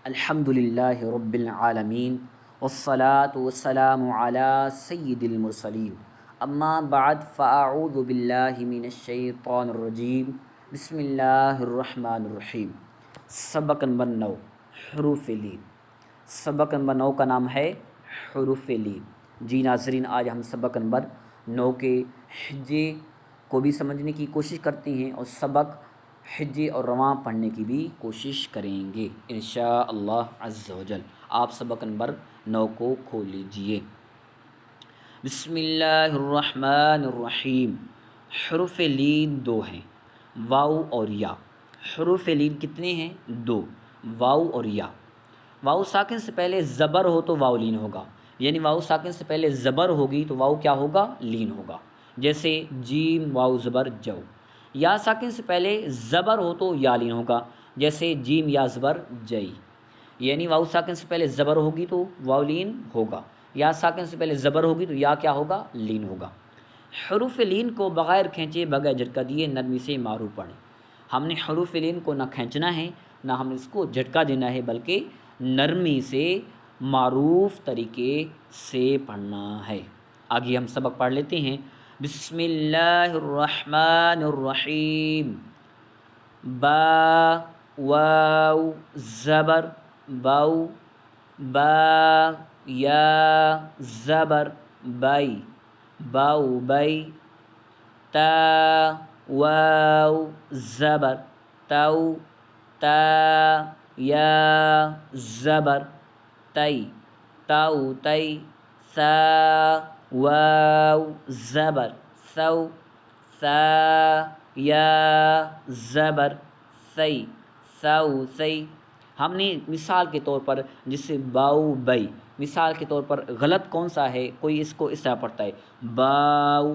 الحمد للہ رب العالمین والصلاة والسلام علی سید المرسلین اما بعد فاعوذ باللہ من الشیطان الرجیم بسم اللہ الرحمن الرحیم۔ سبق نمبر 9 حروف لین۔ سبق نمبر 9 کا نام ہے حروف لین۔ جی ناظرین، آج ہم سبق نمبر 9 کے ہجے کو بھی سمجھنے کی کوشش کرتے ہیں اور سبق ہجے اور رواں پڑھنے کی بھی کوشش کریں گے انشاءاللہ عز و جل۔ آپ سبق نمبر 9 کو کھول لیجئے۔ بسم اللہ الرحمن الرحیم۔ حروف لین 2 ہیں، واو اور یا۔ حروف لین کتنے ہیں؟ 2، واو اور یا۔ واو ساکن سے پہلے زبر ہو تو واو لین ہوگا، یعنی واو ساکن سے پہلے زبر ہوگی تو واو کیا ہوگا؟ لین ہوگا، جیسے جیم واو زبر جو۔ یا ساکن سے پہلے زبر ہو تو یا لین ہوگا، جیسے جیم یا زبر جئی، یعنی واو ساکن سے پہلے زبر ہوگی تو واو لین ہوگا، یا ساکن سے پہلے زبر ہوگی تو یا کیا ہوگا؟ لین ہوگا۔ حروف لین کو بغیر کھینچے بغیر جھٹکا دیے نرمی سے معروف پڑھیں۔ ہم نے حروف لین کو نہ کھینچنا ہے نہ ہم اس کو جھٹکا دینا ہے، بلکہ نرمی سے معروف طریقے سے پڑھنا ہے۔ آگے ہم سبق پڑھ لیتے ہیں۔ بسم اللہ الرحمن الرحیم۔ با واو زبر باؤ، با یا زبر بائی باؤ بئی، تا واو زبر تاؤ، تا یا زبر تئی تاؤ تئی، سا واو زبر سو، سا یا زبر سی سو سی۔ ہم نے مثال کے طور پر جسے باؤ بئی، مثال کے طور پر غلط کون سا ہے؟ کوئی اس کو اس طرح پڑھتا ہے باؤ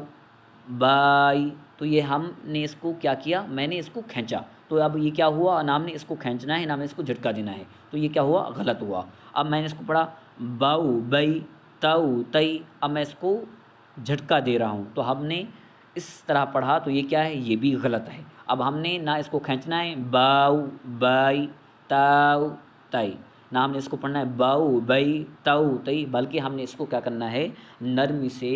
بائی، تو یہ ہم نے اس کو کیا کیا؟ میں نے اس کو کھینچا، تو اب یہ کیا ہوا؟ نام نے اس کو کھینچنا ہے، نام نے اس کو جھٹکا دینا ہے، تو یہ کیا ہوا؟ غلط ہوا۔ اب میں نے اس کو پڑھا باؤ بئی تاؤ تئی، اب میں اس کو جھٹکا دے رہا ہوں، تو ہم نے اس طرح پڑھا تو یہ کیا ہے؟ یہ بھی غلط ہے۔ اب ہم نے نہ اس کو کھینچنا ہے باؤ بائی تاؤ تئی، نہ ہم نے اس کو پڑھنا ہے باؤ بئی تاؤ تئی، بلکہ ہم نے اس کو کیا کرنا ہے؟ نرمی سے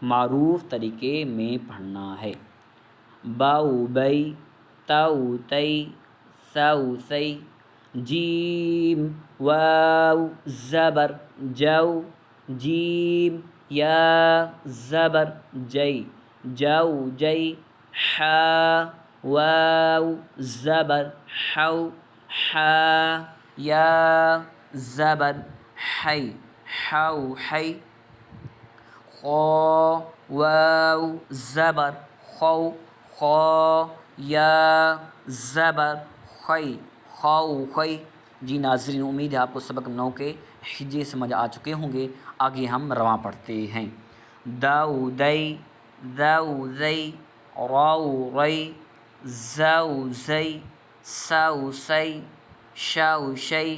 معروف طریقے میں پڑھنا ہے۔ باؤ بئی تاؤ تئی سو سی، جیم واو زبر جو، جیم یا زبر جئی جو جئی، حا واو زبر حو، حا یا زبر حی حو حی، خا واو زبر خو، خا یا زبر خی خو خی۔ جی ناظرین، امید ہے آپ کو سبق 9 کے ہجے سمجھ آ چکے ہوں گے۔ آگے ہم رواں پڑھتے ہیں۔ داؤ دئی ذو زئی، راؤ رئی، زو زئی، سو سی، شو شئی،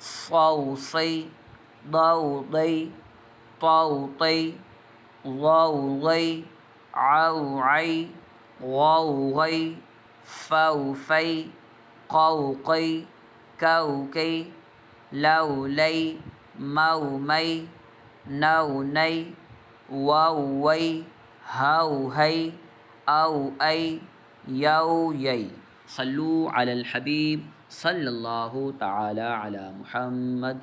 صو صی، ضو ضئی، طو طئی، ضو ضئی، عو عئی، غو غئی، فو فئی، قو قئی، کو کئی، لو لئی، مو مئی، نو نئی، وو وئی، ہو ہئی، او ای، یو یئی۔ صلو علی الحبیب صلی اللہ تعالی علی محمد۔